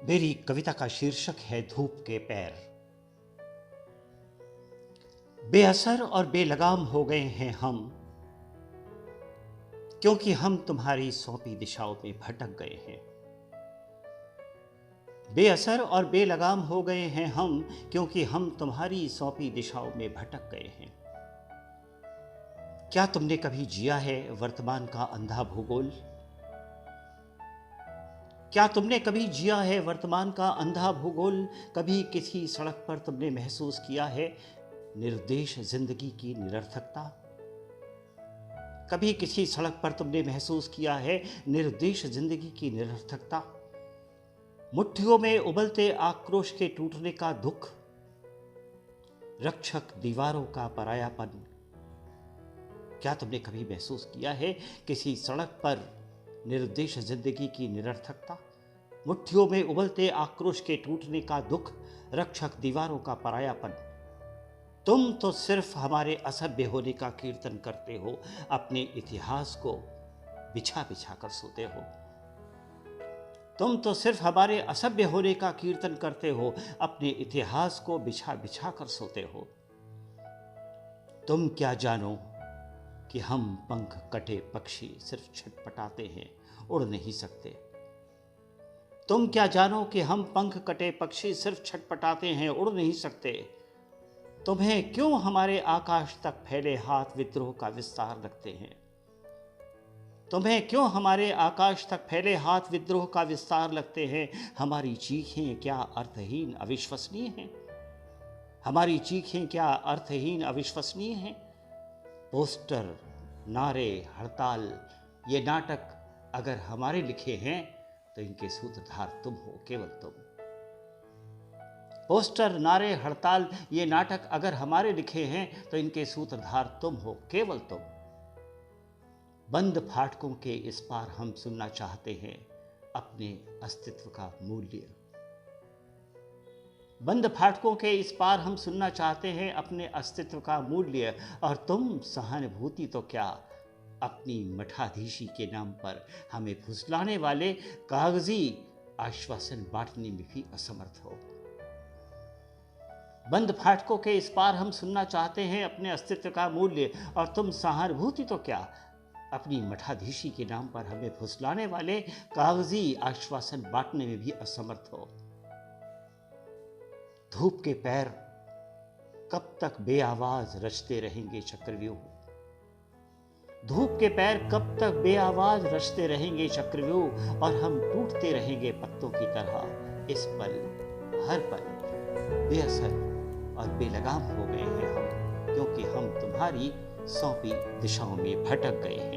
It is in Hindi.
मेरी कविता का शीर्षक है धूप के पैर। बेअसर और बेलगाम हो गए हैं हम, क्योंकि हम तुम्हारी सौंपी दिशाओं में भटक गए हैं। बेअसर और बेलगाम हो गए हैं हम, क्योंकि हम तुम्हारी सौंपी दिशाओं में भटक गए हैं। क्या तुमने कभी जिया है वर्तमान का अंधा भूगोल? क्या तुमने कभी जिया है वर्तमान का अंधा भूगोल? कभी किसी सड़क पर तुमने महसूस किया है निर्देश जिंदगी की निरर्थकता? कभी किसी सड़क पर तुमने महसूस किया है निर्देश जिंदगी की निरर्थकता? मुट्ठियों में उबलते आक्रोश के टूटने का दुख, रक्षक दीवारों का परायापन। क्या तुमने कभी महसूस किया है किसी सड़क पर निर्देश जिंदगी की निरर्थकता? मुट्ठियों में उबलते आक्रोश के टूटने का दुख, रक्षक दीवारों का परायापन। तुम तो सिर्फ हमारे असभ्य होने का कीर्तन करते हो, अपने इतिहास को बिछा बिछा कर सोते हो। तुम तो सिर्फ हमारे असभ्य होने का कीर्तन करते हो, अपने इतिहास को बिछा बिछा कर सोते हो। तुम क्या जानो कि हम पंख कटे पक्षी सिर्फ छटपटाते हैं, उड़ नहीं सकते। तुम क्या जानो कि हम पंख कटे पक्षी सिर्फ छटपटाते हैं, उड़ नहीं सकते। तुम्हें क्यों हमारे आकाश तक फैले हाथ विद्रोह का विस्तार लगते हैं? तुम्हें क्यों हमारे आकाश तक फैले हाथ विद्रोह का विस्तार लगते हैं? हमारी चीखें क्या अर्थहीन अविश्वसनीय हैं? हमारी चीखें क्या अर्थहीन अविश्वसनीय हैं? पोस्टर, नारे, हड़ताल, ये नाटक अगर हमारे लिखे हैं तो इनके सूत्रधार तुम हो, केवल तुम। पोस्टर, नारे, हड़ताल, ये नाटक अगर हमारे लिखे हैं तो इनके सूत्रधार तुम हो, केवल तुम। बंद फाटकों के इस पार हम सुनना चाहते हैं अपने अस्तित्व का मूल्य। बंद फाटकों के इस पार हम सुनना चाहते हैं अपने अस्तित्व का मूल्य। और तुम सहानुभूति तो क्या, अपनी मठाधीशी के नाम पर हमें फुसलाने वाले कागजी आश्वासन बांटने में भी असमर्थ हो। बंद फाटकों के इस पार हम सुनना चाहते हैं अपने अस्तित्व का मूल्य। और तुम सहानुभूति तो क्या, अपनी मठाधीशी के नाम पर हमें फुसलाने वाले कागजी आश्वासन बांटने में भी असमर्थ हो। धूप के पैर कब तक बेआवाज रचते रहेंगे चक्रव्यूह? धूप के पैर कब तक बेआवाज रचते रहेंगे चक्रव्यूह? और हम टूटते रहेंगे पत्तों की तरह इस पल, हर पल बेअसर और बेलगाम हो गए हैं हम, क्योंकि हम तुम्हारी सौंपी दिशाओं में भटक गए हैं।